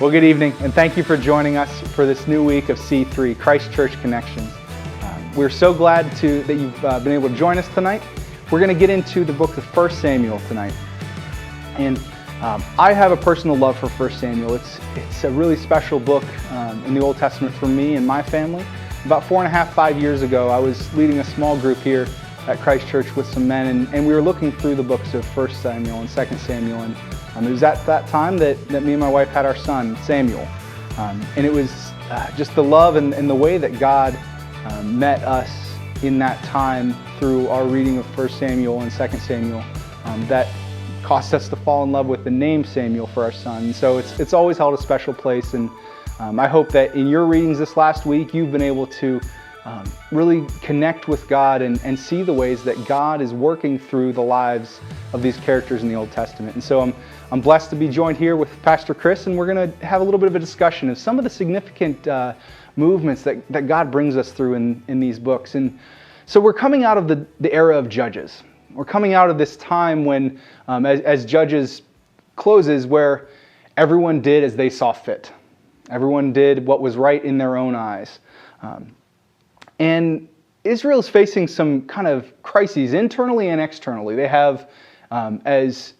Well, good evening, and thank you for joining us for this new week of C3, Christ Church Connections. We're so glad that you've been able to join us tonight. We're going to get into the book of 1 Samuel tonight. And I have a personal love for 1 Samuel. It's a really special book in the Old Testament for me and my family. About 4.5, 5 years ago, I was leading a small group here at Christ Church with some men, and we were looking through the books of 1 Samuel and 2 Samuel. And it was at that time that me and my wife had our son, Samuel. And it was just the love and the way that God met us in that time through our reading of 1 Samuel and 2 Samuel that caused us to fall in love with the name Samuel for our son. And so it's always held a special place, and I hope that in your readings this last week, you've been able to really connect with God and see the ways that God is working through the lives of these characters in the Old Testament. And so I'm blessed to be joined here with Pastor Chris, and we're going to have a little bit of a discussion of some of the significant movements that God brings us through in these books. And so we're coming out of the era of Judges. We're coming out of this time when, as Judges closes, where everyone did as they saw fit. Everyone did what was right in their own eyes. And Israel is facing some kind of crises internally and externally. They have, as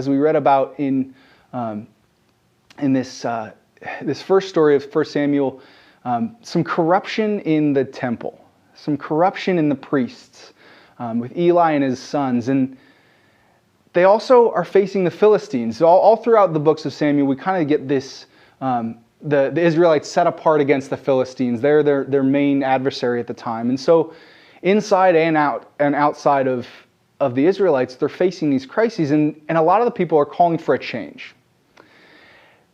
we read about in this first story of 1 Samuel, some corruption in the temple, some corruption in the priests, with Eli and his sons. And they also are facing the Philistines. All throughout the books of Samuel, we kind of get this, the Israelites set apart against the Philistines. They're their main adversary at the time. And so inside and outside of the Israelites, they're facing these crises. And a lot of the people are calling for a change.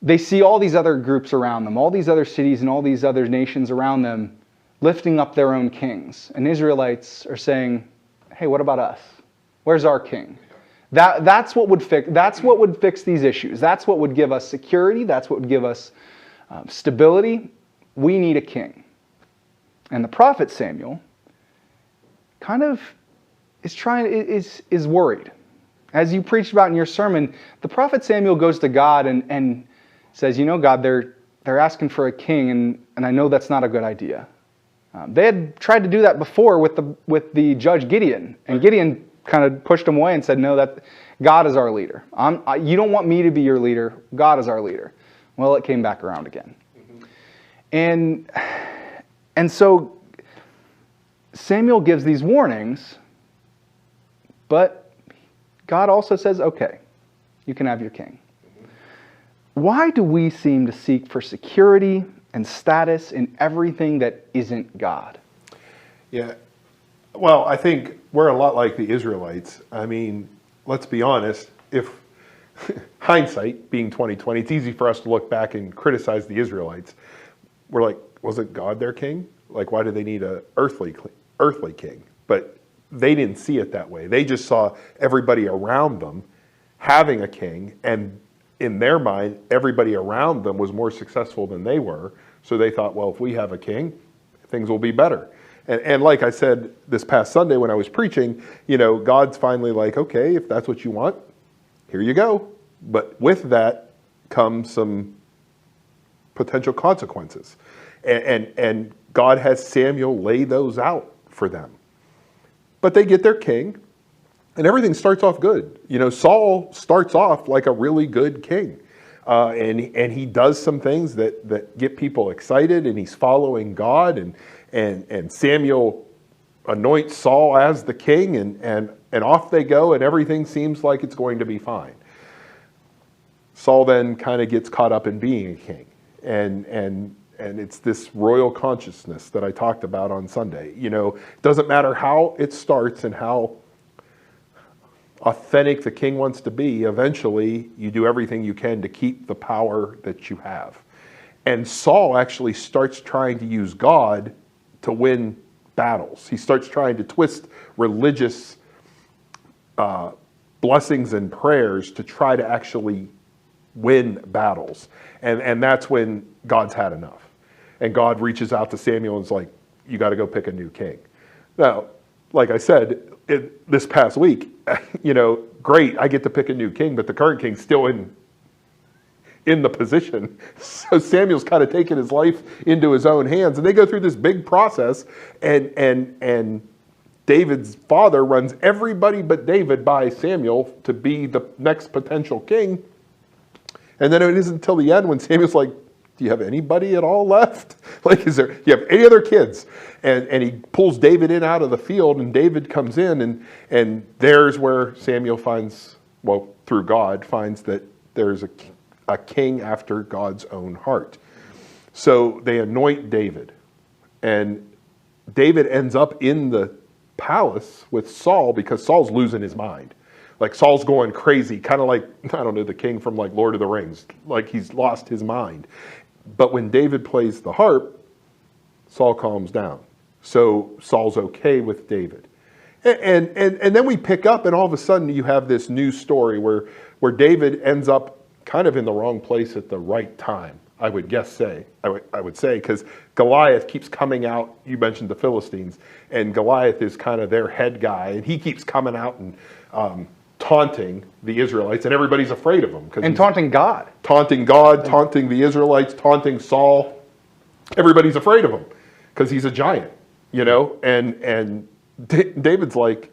They see all these other groups around them, all these other cities and all these other nations around them lifting up their own kings. And Israelites are saying, hey, what about us? Where's our king? That's what would fix these issues. That's what would give us security. That's what would give us stability. We need a king. And the prophet Samuel kind of is worried. As you preached about in your sermon, the prophet Samuel goes to God and says, God, they're asking for a king, and I know that's not a good idea. They had tried to do that before with the judge Gideon, and Gideon kind of pushed him away and said, no, that God is our leader. You don't want me to be your leader. God is our leader. Well, it came back around again. Mm-hmm. And so Samuel gives these warnings, but God also says, okay, you can have your king. Mm-hmm. Why do we seem to seek for security and status in everything that isn't God? Yeah. Well, I think we're a lot like the Israelites. I mean, let's be honest, if hindsight being 2020, it's easy for us to look back and criticize the Israelites. We're like, wasn't God their king? Like, why do they need an earthly king? But they didn't see it that way. They just saw everybody around them having a king, and in their mind, everybody around them was more successful than they were. So they thought, well, if we have a king, things will be better. And like I said this past Sunday when I was preaching, God's finally like, okay, if that's what you want, here you go. But with that comes some potential consequences. And God has Samuel lay those out for them. But they get their king, and everything starts off good. Saul starts off like a really good king. And he does some things that get people excited, and he's following God, and Samuel anoints Saul as the king, and off they go, and everything seems like it's going to be fine. Saul then kind of gets caught up in being a king, and it's this royal consciousness that I talked about on Sunday. It doesn't matter how it starts and how authentic the king wants to be, eventually you do everything you can to keep the power that you have. And Saul actually starts trying to use God to win battles. He starts trying to twist religious blessings and prayers to try to actually win battles. And that's when God's had enough. And God reaches out to Samuel and is like, you got to go pick a new king. Now, like I said, this past week, great, I get to pick a new king, but the current king's still in in the position. So Samuel's kind of taken his life into his own hands, and they go through this big process, and David's father runs everybody but David by Samuel to be the next potential king. And then it isn't until the end when Samuel's like, do you have anybody at all left? Like, do you have any other kids? And he pulls David in out of the field, and David comes in, and there's where Samuel finds, well, through God, finds that there's a king after God's own heart. So they anoint David, and David ends up in the palace with Saul because Saul's losing his mind. Like, Saul's going crazy, kind of like, I don't know, the king from like Lord of the Rings. Like, he's lost his mind. But when David plays the harp, Saul calms down. So Saul's okay with David. And then we pick up, and all of a sudden you have this new story where David ends up kind of in the wrong place at the right time, I would say, because Goliath keeps coming out. You mentioned the Philistines, and Goliath is kind of their head guy, and he keeps coming out and taunting the Israelites, and everybody's afraid of him. And taunting God. Taunting God, taunting the Israelites, taunting Saul. Everybody's afraid of him because he's a giant, and David's like,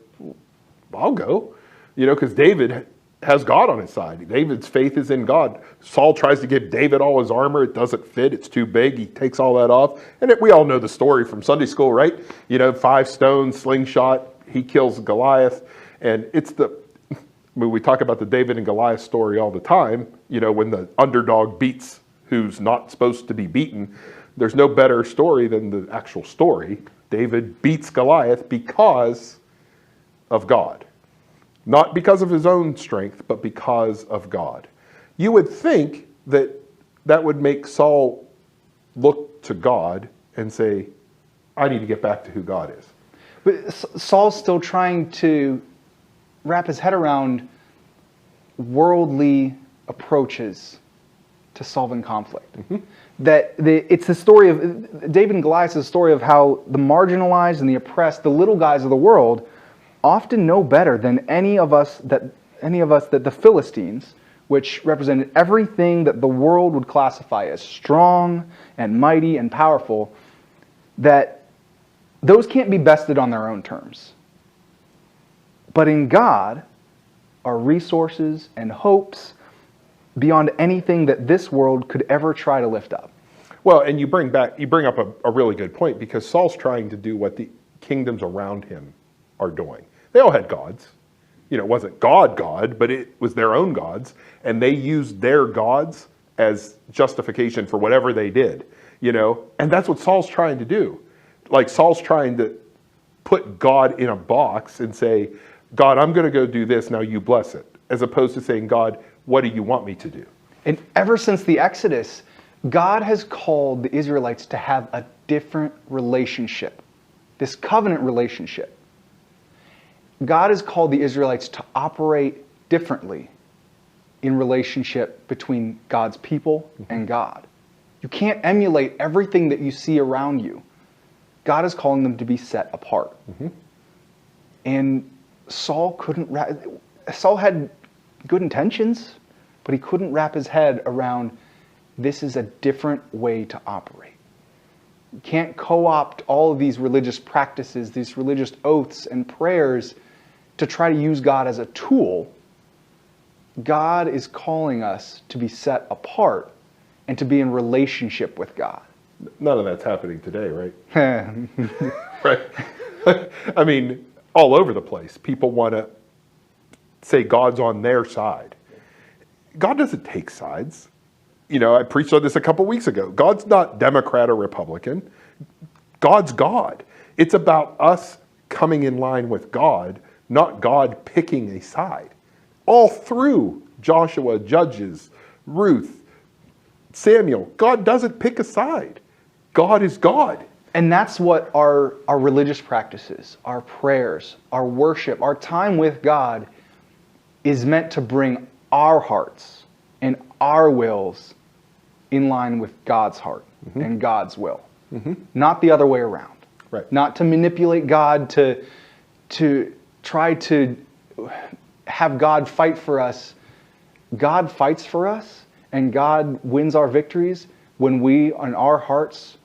I'll go, because David has God on his side. David's faith is in God. Saul tries to give David all his armor. It doesn't fit. It's too big. He takes all that off. And we all know the story from Sunday school, right? 5 stones, slingshot. He kills Goliath. And we talk about the David and Goliath story all the time. When the underdog beats who's not supposed to be beaten, there's no better story than the actual story. David beats Goliath because of God. Not because of his own strength, but because of God. You would think that would make Saul look to God and say, I need to get back to who God is. But Saul's still trying to wrap his head around worldly approaches to solving conflict. Mm-hmm. It's the story of David and Goliath is the story of how the marginalized and the oppressed, the little guys of the world, often know better than any of us that the Philistines, which represented everything that the world would classify as strong and mighty and powerful, that those can't be bested on their own terms. But in God are resources and hopes beyond anything that this world could ever try to lift up. Well, and you bring up a really good point, because Saul's trying to do what the kingdoms around him are doing. They all had gods. It wasn't God, but it was their own gods, and they used their gods as justification for whatever they did, and that's what Saul's trying to do. Like, Saul's trying to put God in a box and say, God, I'm going to go do this, now you bless it, as opposed to saying, God, what do you want me to do? And ever since the Exodus, God has called the Israelites to have a different relationship, this covenant relationship. God has called the Israelites to operate differently in relationship between God's people and God. You can't emulate everything that you see around you. God is calling them to be set apart. Mm-hmm. And Saul had good intentions, but he couldn't wrap his head around this is a different way to operate. You can't co-opt all of these religious practices, these religious oaths and prayers to try to use God as a tool. God is calling us to be set apart and to be in relationship with God. None of that's happening today, right? Right. I mean, all over the place. People want to say God's on their side. God doesn't take sides. I preached on this a couple weeks ago. God's not Democrat or Republican. God's God. It's about us coming in line with God, not God picking a side. All through Joshua, Judges, Ruth, Samuel, God doesn't pick a side. God is God. And that's what our religious practices, our prayers, our worship, our time with God is meant to bring our hearts and our wills in line with God's heart and God's will. Mm-hmm. Not the other way around. Right. Not to manipulate God, to try to have God fight for us. God fights for us, and God wins our victories when we, in our hearts,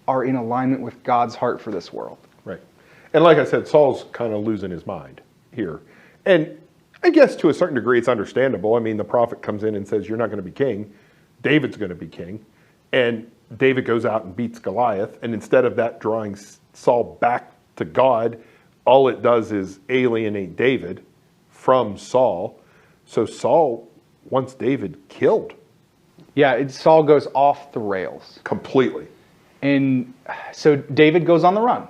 are in alignment with God's heart for this world. Right. And like I said, Saul's kind of losing his mind here. And I guess to a certain degree it's understandable. I mean, the prophet comes in and says, you're not going to be king. David's going to be king. And David goes out and beats Goliath. And instead of that drawing Saul back to God, all it does is alienate David from Saul. So Saul wants David killed. Yeah, Saul goes off the rails. Completely. And so David goes on the run.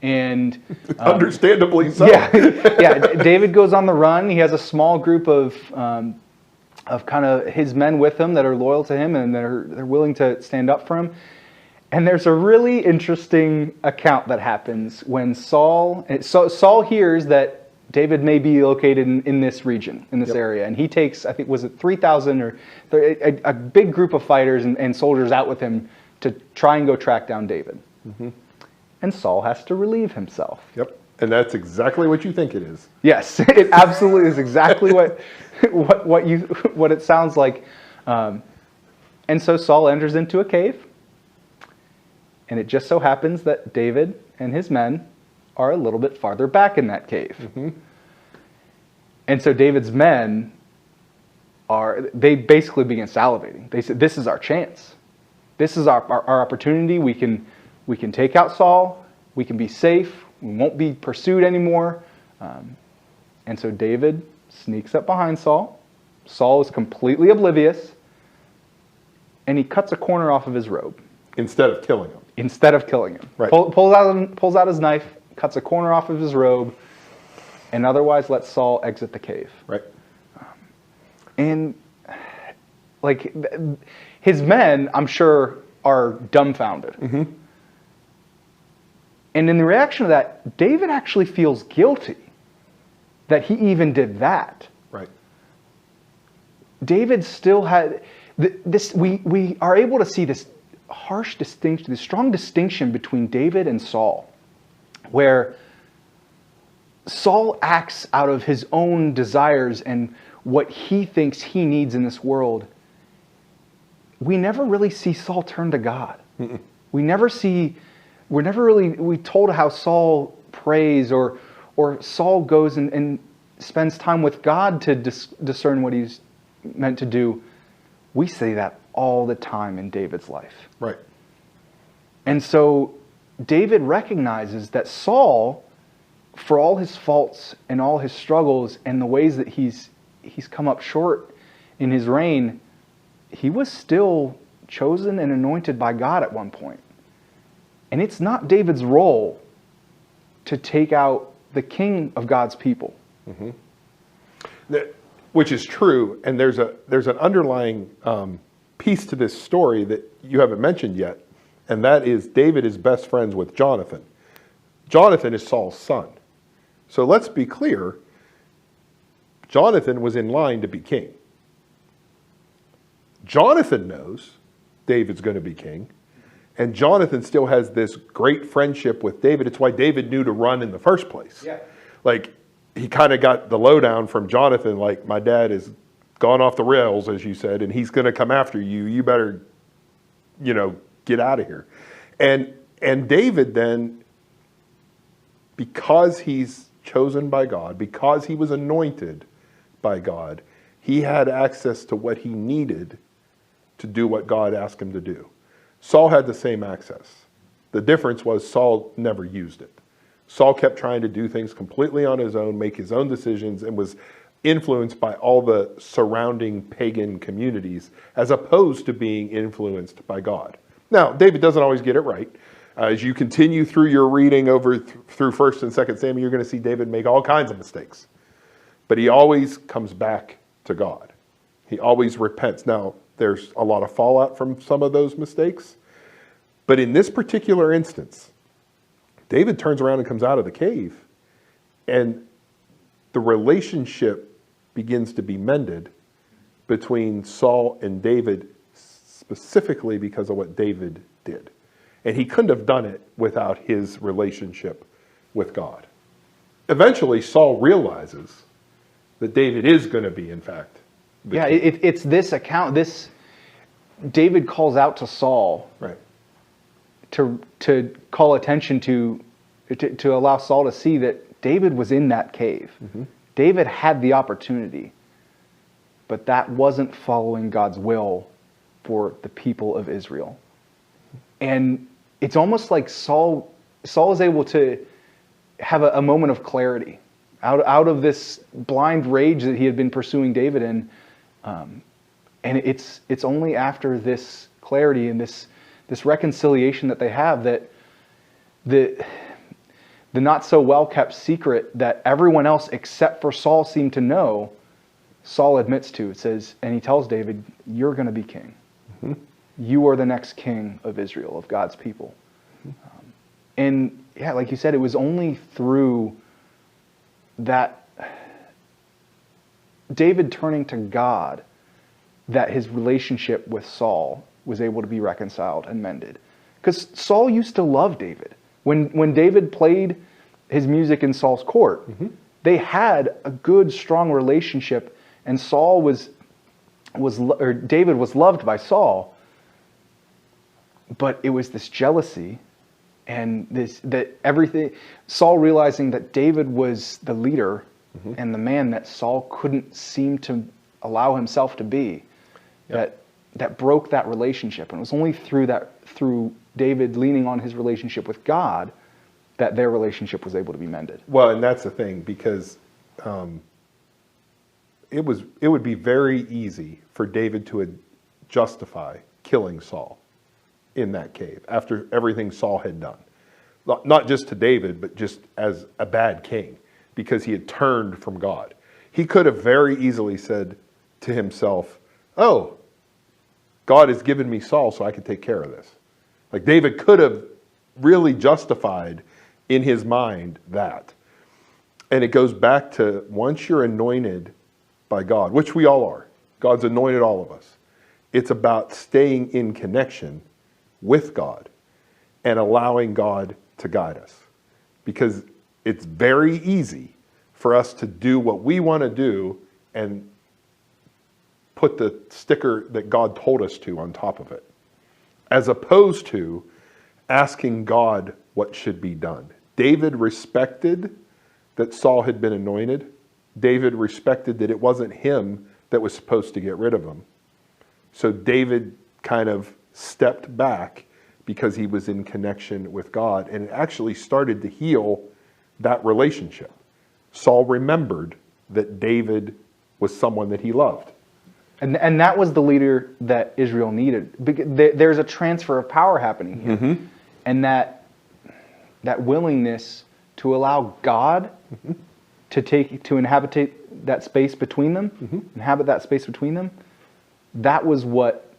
And understandably so. Yeah, David goes on the run. He has a small group of kind of his men with him that are loyal to him and they're willing to stand up for him. And there's a really interesting account that happens when Saul hears that David may be located in this region, in this area. And he takes, I think, was it 3,000 or a big group of fighters and soldiers out with him to try and go track down David. Mm-hmm. And Saul has to relieve himself. Yep. And that's exactly what you think it is. Yes, it absolutely is exactly what it sounds like. And so Saul enters into a cave. And it just so happens that David and his men are a little bit farther back in that cave. Mm-hmm. And so David's men they basically begin salivating. They said, this is our chance. This is our opportunity. We can take out Saul. We can be safe. We won't be pursued anymore. And so David sneaks up behind Saul. Saul is completely oblivious. And he cuts a corner off of his robe. Instead of killing him. Right. Pulls out his knife, cuts a corner off of his robe, and otherwise lets Saul exit the cave. Right. And like his men, I'm sure, are dumbfounded. Mm-hmm. And in the reaction to that, David actually feels guilty that he even did that. Right. David still had this. We are able to see this harsh distinction, this strong distinction between David and Saul, where Saul acts out of his own desires and what he thinks he needs in this world. We never really see Saul turn to God. Mm-mm. We're never really told how Saul prays or Saul goes and spends time with God to discern what he's meant to do. We say that all the time in David's life. Right. And so David recognizes that Saul, for all his faults and all his struggles and the ways that he's come up short in his reign, he was still chosen and anointed by God at one point. And it's not David's role to take out the king of God's people. Mm-hmm. Which is true, and there's an underlying piece to this story that you haven't mentioned yet, and that is David is best friends with Jonathan. Jonathan is Saul's son. So let's be clear, Jonathan was in line to be king. Jonathan knows David's going to be king, and Jonathan still has this great friendship with David. It's why David knew to run in the first place. Yeah. Like, he kind of got the lowdown from Jonathan, like, my dad is gone off the rails, as you said, and he's going to come after you. You better, get out of here. And David then, because he's chosen by God, because he was anointed by God, he had access to what he needed to do what God asked him to do. Saul had the same access. The difference was Saul never used it. Saul kept trying to do things completely on his own, make his own decisions, and was influenced by all the surrounding pagan communities, as opposed to being influenced by God. Now, David doesn't always get it right. As you continue through your reading over through 1st and 2nd Samuel, you're going to see David make all kinds of mistakes. But he always comes back to God. He always repents. Now, there's a lot of fallout from some of those mistakes. But in this particular instance, David turns around and comes out of the cave, and the relationship begins to be mended between Saul and David, specifically because of what David did. And he couldn't have done it without his relationship with God. Eventually, Saul realizes that David is going to be, in fact, Yeah, it's this account. This David calls out to Saul, right, to call attention to allow Saul to see that David was in that cave. David had the opportunity, but that wasn't following God's will for the people of Israel. And it's almost like Saul is able to have a moment of clarity out of this blind rage that he had been pursuing David in. And it's only after this clarity and this reconciliation that they have that the not so well kept secret that everyone else except for Saul seemed to know, Saul admits to. It says, and he tells David, "You're going to be king. You are the next king of Israel, of God's people." And yeah, like you said, it was only through that David turning to God that his relationship with Saul was able to be reconciled and mended. Because Saul used to love David. When David played his music in Saul's court, they had a good, strong relationship, and David was loved by Saul. But it was this jealousy and Saul realizing that David was the leader and the man that Saul couldn't seem to allow himself to be, that broke that relationship. And it was only through David leaning on his relationship with God that their relationship was able to be mended. Well, and that's the thing, because it would be very easy for David to justify killing Saul in that cave after everything Saul had done. Not just to David, but just as a bad king, because he had turned from God. He could have very easily said to himself, "Oh, God has given me Saul so I can take care of this." Like David could have really justified in his mind that. And it goes back to, once you're anointed by God, which we all are, God's anointed all of us. It's about staying in connection with God and allowing God to guide us. Because it's very easy for us to do what we want to do and put the sticker that God told us to on top of it, as opposed to asking God what should be done. David respected that Saul had been anointed. David respected that it wasn't him that was supposed to get rid of him. So David kind of stepped back because he was in connection with God, and it actually started to heal that relationship. Saul remembered that David was someone that he loved. And that was the leader that Israel needed. There's a transfer of power happening here. And that willingness to allow God to inhabit that space between them, inhabit that space between them, that was what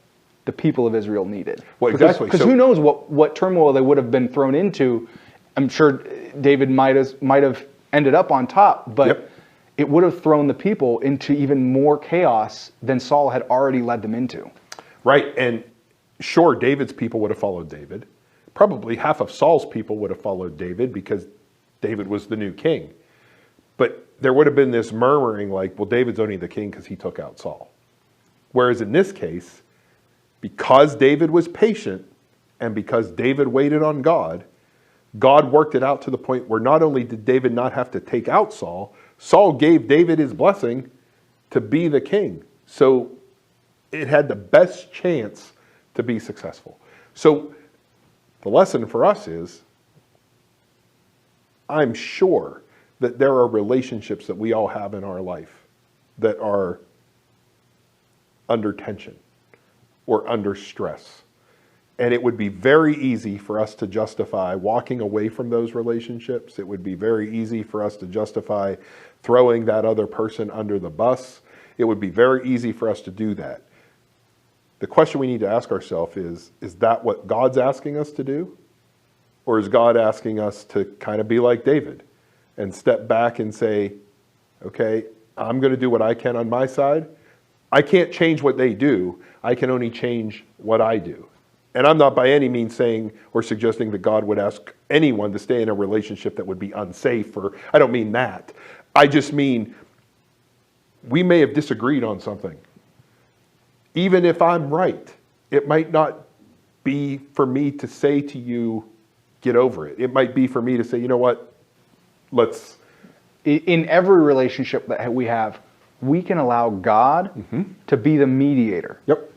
the people of Israel needed. Well, exactly. Because who knows what turmoil they would have been thrown into. I'm sure David might have ended up on top, but it would have thrown the people into even more chaos than Saul had already led them into. Right, and sure, David's people would have followed David. Probably half of Saul's people would have followed David because David was the new king. But there would have been this murmuring like, well, David's only the king because he took out Saul. Whereas in this case, because David was patient and because David waited on God, God worked it out to the point where not only did David not have to take out Saul, Saul gave David his blessing to be the king. So it had the best chance to be successful. So the lesson for us is, I'm sure that there are relationships that we all have in our life that are under tension or under stress. And it would be very easy for us to justify walking away from those relationships. It would be very easy for us to justify throwing that other person under the bus. It would be very easy for us to do that. The question we need to ask ourselves is that what God's asking us to do? Or is God asking us to kind of be like David and step back and say, okay, I'm going to do what I can on my side. I can't change what they do. I can only change what I do. And I'm not by any means saying or suggesting that God would ask anyone to stay in a relationship that would be unsafe, or I don't mean that. I just mean we may have disagreed on something even if I'm right, it might not be for me to say to you, get over it. It might be for me to say, you know what, let's... In every relationship that we have, we can allow God to be the mediator. Yep.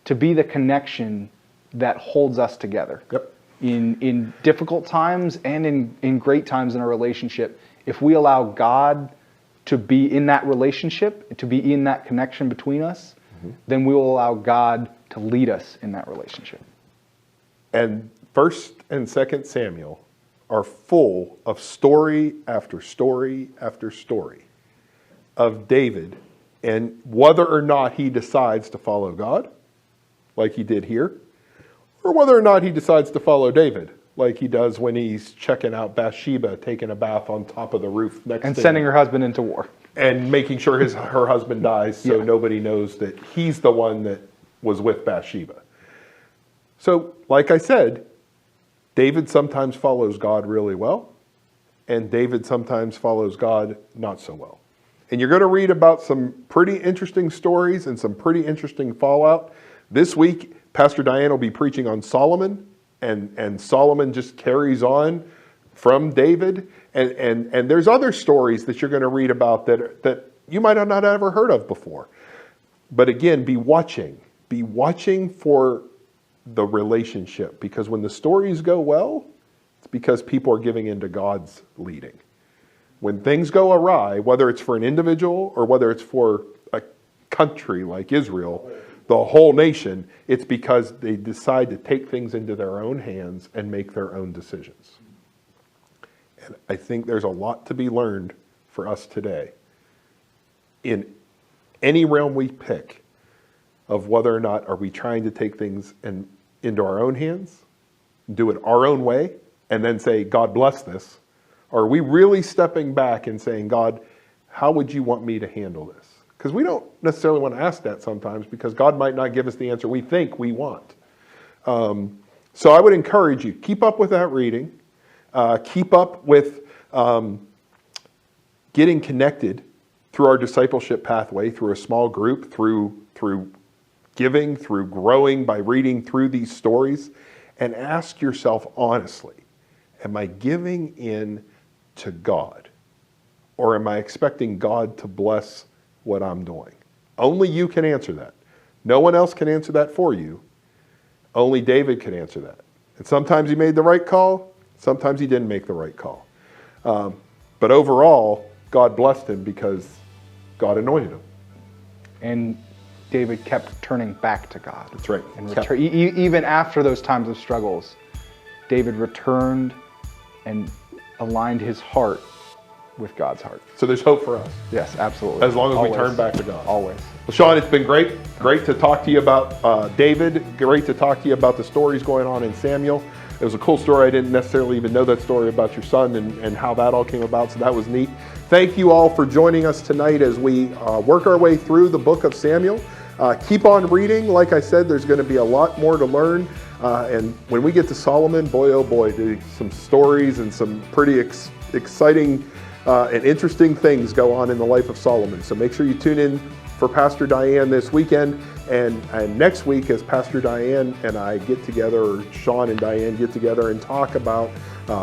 To be the connection that holds us together. Yep. In difficult times and in great times in a relationship, if we allow God to be in that relationship, to be in that connection between us, then we will allow God to lead us in that relationship. And 1st and 2nd Samuel are full of story after story after story of David and whether or not he decides to follow God, like he did here, or whether or not he decides to follow David, like he does when he's checking out Bathsheba, taking a bath on top of the roof next to him. And sending her husband into war. And making sure her husband dies so nobody knows that he's the one that was with Bathsheba. So, like I said, David sometimes follows God really well, and David sometimes follows God not so well. And you're going to read about some pretty interesting stories and some pretty interesting fallout. This week, Pastor Diane will be preaching on Solomon, and Solomon just carries on from David. And there's other stories that you're going to read about that you might have not ever heard of before. But again, be watching. Be watching for the relationship, because when the stories go well, it's because people are giving into God's leading. When things go awry, whether it's for an individual or whether it's for a country like Israel, the whole nation, it's because they decide to take things into their own hands and make their own decisions. And I think there's a lot to be learned for us today in any realm we pick of whether or not are we trying to take things into our own hands, do it our own way, and then say, God bless this. Or are we really stepping back and saying, God, how would you want me to handle this? Because we don't necessarily want to ask that sometimes, because God might not give us the answer we think we want. So I would encourage you, keep up with that reading. Keep up with getting connected through our discipleship pathway, through a small group, through giving, through growing by reading through these stories, and ask yourself honestly, am I giving in to God? Or am I expecting God to bless what I'm doing? Only you can answer that. No one else can answer that for you. Only David can answer that. And sometimes he made the right call, sometimes he didn't make the right call. But overall, God blessed him because God anointed him. And David kept turning back to God. That's right. And even after those times of struggles, David returned and aligned his heart with God's heart. So there's hope for us. Yes, absolutely. As long as Always. we turn back to God. Always. Well, Sean, it's been great. Great to talk to you about David. Great to talk to you about the stories going on in Samuel. It was a cool story. I didn't necessarily even know that story about your son and how that all came about, so that was neat. Thank you all for joining us tonight as we work our way through the book of Samuel. Keep on reading. Like I said, there's going to be a lot more to learn. And when we get to Solomon, boy, oh boy, there's some stories and some pretty exciting and interesting things go on in the life of Solomon. So make sure you tune in for Pastor Diane this weekend. And next week, as Pastor Diane and I get together, or Sean and Diane get together and talk about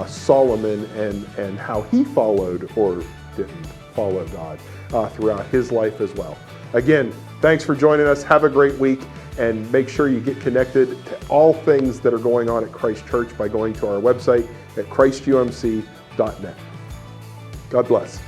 Solomon and how he followed or didn't follow God throughout his life as well. Again, thanks for joining us. Have a great week, and make sure you get connected to all things that are going on at Christ Church by going to our website at christumc.net. God bless.